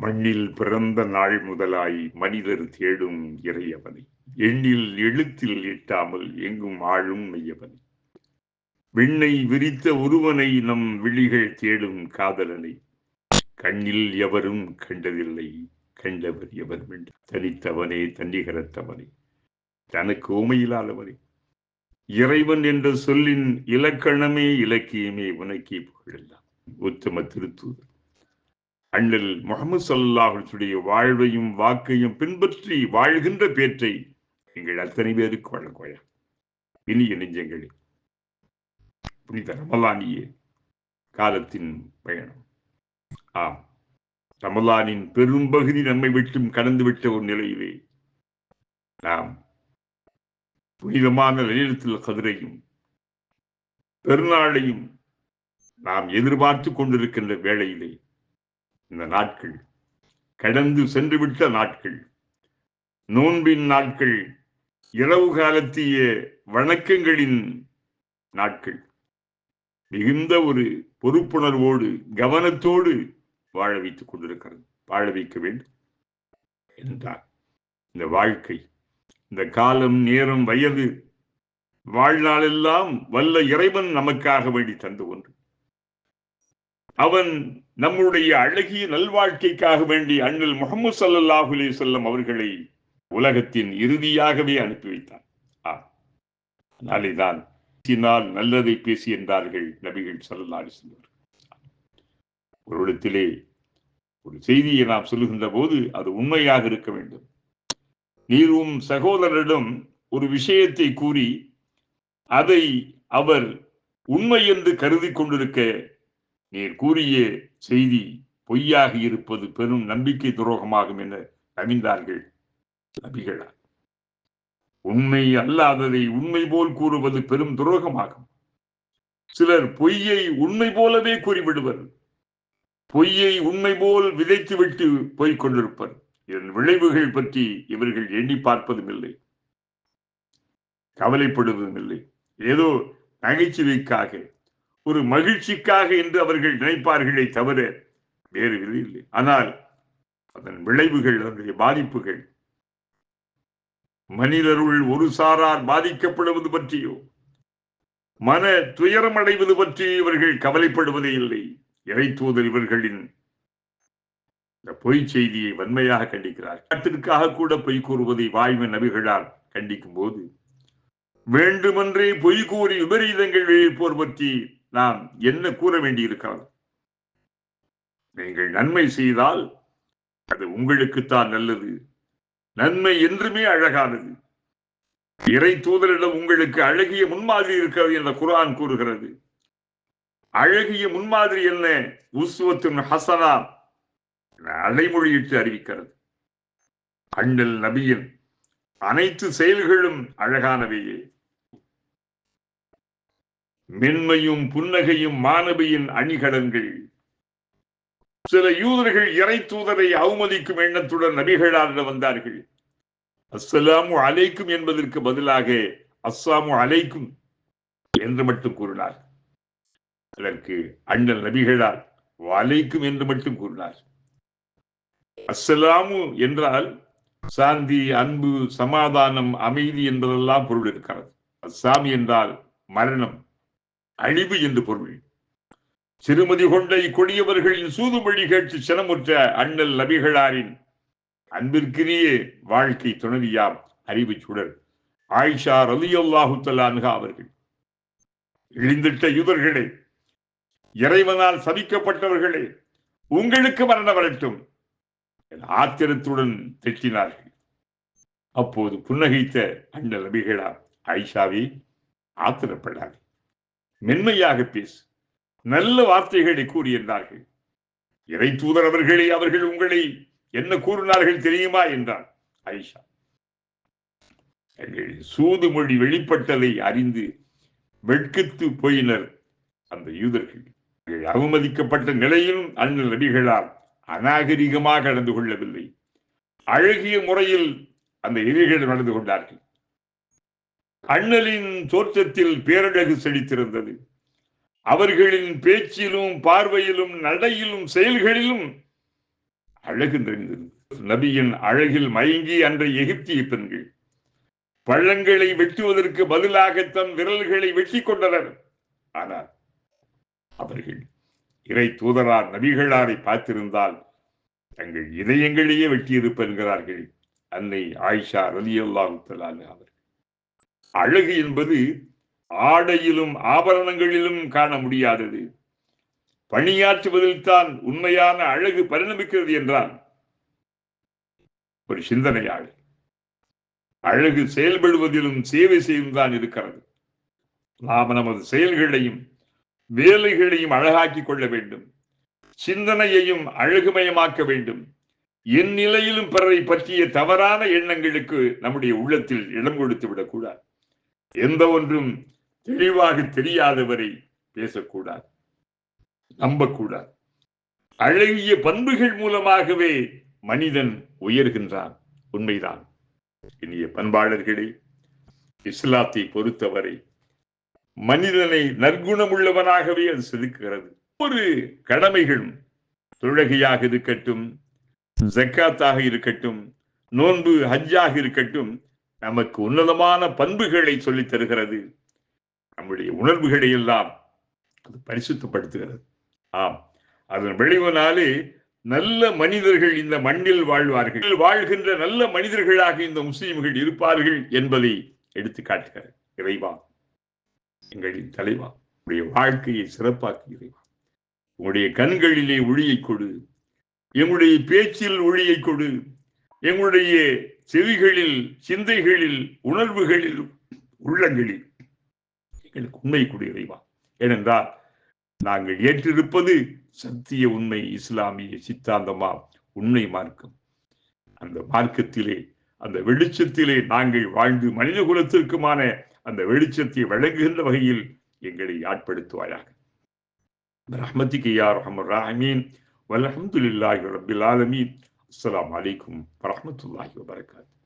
மண்ணில் பிறந்த நாள் முதலாய் மனிதர் தேடும் இறையவனை, எண்ணில் எழுத்தில் எட்டாமல் எங்கும் ஆளும் மெய்யவனை, விண்ணை விரித்த ஒருவனை நம் விழிகள் தேடும் காதலனை, கண்ணில் எவரும் கண்டதில்லை கண்டவர் எவர் வேண்டும், தனித்தவனே தன்னிகரத்தவனே தனக்கு ஊமையிலாதவனே, இறைவன் என்ற சொல்லின் இலக்கணமே இலக்கியமே உனக்கே புகழெல்லாம். உத்தம திருத்தூதர் அண்ணல் முஹம்மது ஸல்லல்லாஹு அலைஹி வஸல்லம் வாழ்வையும் வாக்கையும் பின்பற்றி வாழ்கின்ற பேற்றை எங்கள் அத்தனை பேருக்கு வழங்குவாயா. இனிய நெஞ்சங்களே, புனித ரமலானியே காலத்தின் பயணம். ஆம், ரமலானின் பெரும்பகுதி நம்மை விட்டும் கடந்துவிட்ட ஒரு நிலையிலே நாம் புனிதமான லைலத்துல் கத்ரையும் பெருநாளையும் நாம் எதிர்பார்த்து கொண்டிருக்கின்ற வேளையிலே இந்த நாட்கள் கடந்து சென்றுவிட்ட நாட்கள், நோன்பின் நாட்கள், இரவு காலத்திய வணக்கங்களின் நாட்கள், மிகுந்த ஒரு பொறுப்புணர்வோடு கவனத்தோடு வாழ வைத்துக் கொண்டிருக்கிறது. வாழ வைக்க வேண்டும் என்றால் இந்த வாழ்க்கை, இந்த காலம், நேரம், வயது, வாழ்நாளெல்லாம் வல்ல இறைவன் நமக்காக வேண்டி தந்து ஒன்று. அவன் நம்முடைய அழகிய நல்வாழ்க்கைக்காக வேண்டி அண்ணல் முஹம்மது ஸல்லல்லாஹு அலைஹி வஸல்லம் அவர்களை உலகத்தின் இறுதியாகவே அனுப்பி வைத்தான். அதனாலேதான் நல்லதை பேசி என்றார்கள் நபிகள் ஸல்லல்லாஹு அலைஹி வஸல்லம். ஒரு இடத்திலே ஒரு செய்தியை நாம் சொல்லுகின்ற போது அது உண்மையாக இருக்க வேண்டும். நீரும் சகோதரரிடம் ஒரு விஷயத்தை கூறி அதை அவர் உண்மை என்று கருதி கொண்டிருக்க, நீர் கூறிய செய்தி பொய்யாக இருப்பது பெரும் நம்பிக்கை துரோகமாகும் என அறிந்தார்கள் நபிகளார். உண்மை அல்லாததை உண்மை போல் கூறுவது பெரும் துரோகமாகும். சிலர் பொய்யை உண்மை போலவே கூறிவிடுவர், பொய்யை உண்மை போல் விதைத்துவிட்டு போய்க் கொண்டிருப்பர். இதன் விளைவுகள் பற்றி இவர்கள் எண்ணி பார்ப்பதும் இல்லை, கவலைப்படுவதும் இல்லை. ஏதோ நகைச்சுவைக்காக, ஒரு மகிழ்ச்சிக்காக என்று அவர்கள் நினைப்பார்களே தவிர வேறு இல்லை. ஆனால் அதன் விளைவுகள், அதனுடைய பாதிப்புகள், மனிதருள் ஒரு சாரார் பாதிக்கப்படுவது பற்றியோ மன துயரம் அடைவது பற்றி இவர்கள் கவலைப்படுவதே இல்லை. இறை தூதர் இவர்களின் இந்த பொய் செய்தியை வன்மையாக கண்டிக்கிறார். நாட்டிற்காக கூட பொய் கூறுவதை வாய்மை நபிகளால் கண்டிக்கும் போது, வேண்டுமென்றே பொய் கூறி விபரீதங்கள் விளைவிப்போர் பற்றி நாம் என்ன கூற வேண்டியிருக்கிறது? நீங்கள் நன்மை செய்தால் அது உங்களுக்குத்தான் நல்லது. நன்மை என்றுமே அழகானது. இறை தூதரிடம் உங்களுக்கு அழகிய முன்மாதிரி இருக்கிறது என்ற குர்ஆன் கூறுகிறது. அழகிய முன்மாதிரி என்ன? உஸ்வத்துன் ஹசனா அடைமொழியிட்டு அறிவிக்கிறது. அண்ணல் நபியின் அனைத்து செயல்களும் அழகானவையே. மென்மையும் புன்னகையும் மாணவியின் அணிகலன்கள். சில யூதர்கள் இறை தூதரை அவமதிக்கும் எண்ணத்துடன் நபிகளாரிடம் வந்தார்கள். அஸ்ஸலாமு அலைக்கும் என்பதற்கு பதிலாக அஸ்ஸாமு அலைக்கும் என்று மட்டும் கூறினார். அதற்கு அண்ணல் நபிகளார் வலைக்கும் என்று மட்டும் கூறினார். அஸ்ஸலாமு என்றால் சாந்தி, அன்பு, சமாதானம், அமைதி என்பதெல்லாம் பொருள் இருக்கிறது. அஸ்ஸாமி என்றால் மரணம், அழிவு என்று பொருள். சிறுமதி கொண்ட இக்கொடியவர்களின் சூதுமொழி கேட்டு சினமுற்ற அண்ணல் நபிகளாரின் அன்பிற்கினிய வாழ்க்கை துணைவியாம் அறிவு சுடர் ஆயிஷா ரலியல்லாஹு தஆலா அன்ஹா அவர்கள், இழிந்திட்ட யூதர்களே, இறைவனால் சபிக்கப்பட்டவர்களே, உங்களுக்கு மரணம் வரட்டும் ஆத்திரத்துடன் திட்டினார்கள். அப்போது புன்னகைத்த அண்ணல் நபிகளார், ஆயிஷாவே, ஆத்திரப்படாது, மென்மையாக பேசு, நல்ல வார்த்தைகளை கூறியிருந்தார்கள். இறை தூதர் அவர்களே, அவர்கள் உங்களை என்ன கூறினார்கள் தெரியுமா என்றார் ஆயிஷா. சூதுமொழி வெளிப்பட்டதை அறிந்து வெட்கித்து போயினர் அந்த யூதர்கள். அவமதிக்கப்பட்ட நிலையிலும் அண்ணல் நபிகளார் அநாகரிகமாக நடந்து கொள்ளவில்லை. அழகிய முறையில் அந்த எதிரிகள் நடந்து கொண்டார்கள். அண்ணலின் தோற்றத்தில் பேரழகு செழித்திருந்தது. அவர்களின் பேச்சிலும் பார்வையிலும் நடையிலும் செயல்களிலும் அழகு நிறைந்தது. நபியின் அழகில் மயங்கி அன்றைய எகிப்திய பெண்கள் பழங்களை வெட்டுவதற்கு பதிலாக தன் விரல்களை வெட்டி கொண்டனர். ஆனால் அவர்கள் இறை தூதரார் நபிகளாரை பார்த்திருந்தால் தங்கள் இதயங்களையே வெட்டியிருப்ப என்கிறார்கள் அன்னை ஆயிஷா ரலியல்லாஹு தஆலா அவர்கள். அழகு என்பது ஆடையிலும் ஆபரணங்களிலும் காண முடியாதது. பணியாற்றுவதில் தான் உண்மையான அழகு பரிணமிக்கிறது என்றால் ஒரு சிந்தனையாளர் அழகு செயல்படுவதிலும் சேவை செய்யும் தான் இருக்கிறது. நாம் நமது செயல்களையும் வேலைகளையும் அழகாக்கிக் கொள்ள வேண்டும். சிந்தனையையும் அழகுமயமாக்க வேண்டும். என் நிலையிலும் பிறரை பற்றிய தவறான எண்ணங்களுக்கு நம்முடைய உள்ளத்தில் இடம் கொடுத்து விடக்கூடாது. எந்த ஒன்றும் தெளிவாக தெரியாதவரை பேசக்கூடாது, நம்பக்கூடாது. அழகிய பண்புகள் மூலமாகவே மனிதன் உயர்கின்றான். உண்மைதான். இனிய பண்பாளர்களே, இஸ்லாத்தை பொறுத்தவரை மனிதனை நற்குணமுள்ளவனாகவே அது செதுக்குகிறது. ஒரு கடமைகளும் தொழுகையாக இருக்கட்டும், ஜக்காத்தாக இருக்கட்டும், நோன்பு ஹஜ்ஜாக இருக்கட்டும், நமக்கு உன்னதமான பண்புகளை சொல்லித் தருகிறது. நம்முடைய உணர்வுகளை எல்லாம் அது பரிசுத்தப்படுத்துகிறது. ஆம், அதன் விளைவினாலே நல்ல மனிதர்கள் இந்த மண்ணில் வாழ்வார்கள். வாழ்கின்ற நல்ல மனிதர்களாக இந்த முஸ்லிம்கள் இருப்பார்கள் என்பதை எடுத்து காட்டுகிறார். இறைவா, எங்களின் தலைவா, உங்களுடைய வாழ்க்கையை சிறப்பாக்கி இறைவா, உங்களுடைய கண்களிலே ஒளியை கொடு, எங்களுடைய பேச்சில் ஒளியை கொடு, எங்களுடைய செவிகளில், சிந்தைகளில், உணர்வுகளில், உள்ளங்களில் எங்களுக்கு உண்மை கொடு இறைவா. ஏனென்றால் நாங்கள் ஏற்றிருப்பது சத்திய உண்மை, இஸ்லாமிய சித்தாந்தமா உண்மை மார்க்கம். அந்த மார்க்கத்திலே, அந்த வெளிச்சத்திலே நாங்கள் வாழ்ந்து மனித குலத்திற்குமான அந்த வெளிச்சத்தை வழங்குகின்ற வகையில் எங்களை ஆட்படுத்துவாயாக. ரஹ்மத்திக யா அர்ஹமர் ராஹிமீன். வல்ஹம்துலில்லாஹி ரப்பில் ஆலமீன். அஸ்ஸலாமு அலைக்கும் வரஹ்மத்துல்லாஹி வபரகாத்துஹு.